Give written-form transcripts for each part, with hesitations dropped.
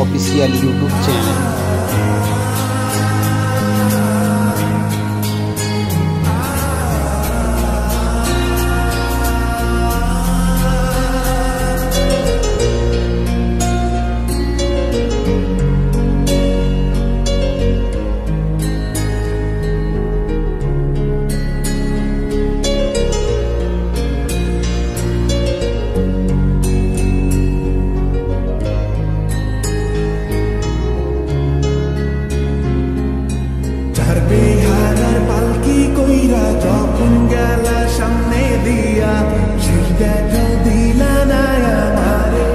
Official YouTube channel. বেহারার পালকি কইরা যখন গেলা সামনে দিয়া শেষ দেখা দিলা না আমারে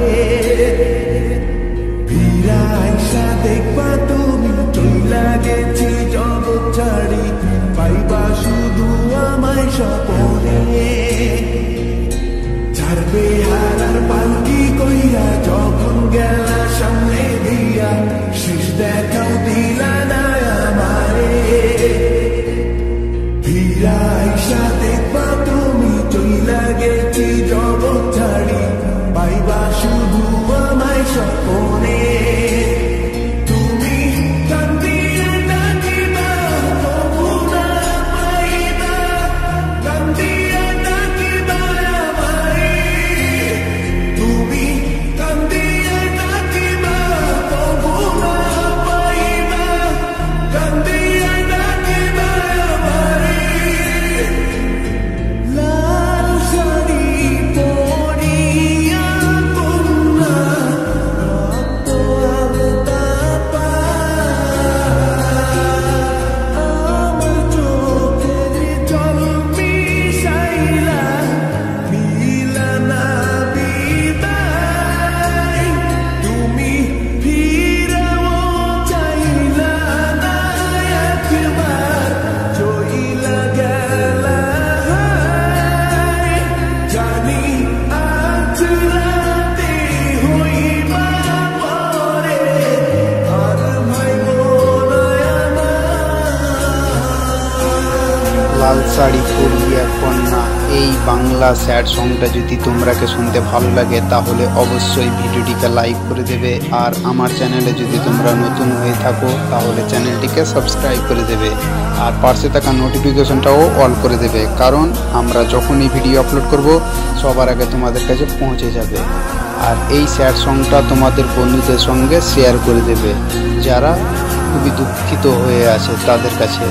ফিরা আইসা দেখবা তুমি চইলা গেছি জগৎ ছাড়ি পাইবা শুধু আমায় স্বপনে যার বেহারার পালকি কইরা যখন গেলা সামনে দিয়া শেষ দেখাও দিলা না আমারে ফিরা আইসা দেখবা তুমি চইলা গেছি জগৎ ছাড়ি পাইবা শুধু আমায় স্বপনে তুমি কান্দিয়া ডাকিবা তবু না পাইবা কান্দিয়া ডাকিবা আমারে তুমি কান্দিয়া ডাকিবা তবু না পাইবা কান্দিয়া ডাকিবা আমারে লাল শাড়ি পরিয়া কন্যা রক্ত আলতা পা আমার চোখের জল মিশাইলা দিলা না বিদায় তুমি ফিরাও চাইলা না একবার চইলা গেলা জানি আজ রাতে হইবা পরে আর ভাইব না আমার লাল শাড়ি পরিয়া কন্যা এই বাংলা স্যাড সংটা যদি তোমরাকে শুনতে ভালো লাগে তাহলে অবশ্যই ভিডিওটিকে লাইক করে দেবে। আর আমার চ্যানেলে যদি তোমরা নতুন হয়ে থাকো তাহলে চ্যানেলটিকে সাবস্ক্রাইব করে দেবে আর পাশে থাকা নোটিফিকেশনটাও অল করে দেবে, কারণ আমরা যখনই ভিডিও আপলোড করব সবার আগে তোমাদের কাছে পৌঁছে যাবে। আর এই স্যাড সংটা তোমাদের বন্ধুদের সঙ্গে শেয়ার করে দেবে যারা খুবই দুঃখিত হয়ে আছে তাদের কাছে।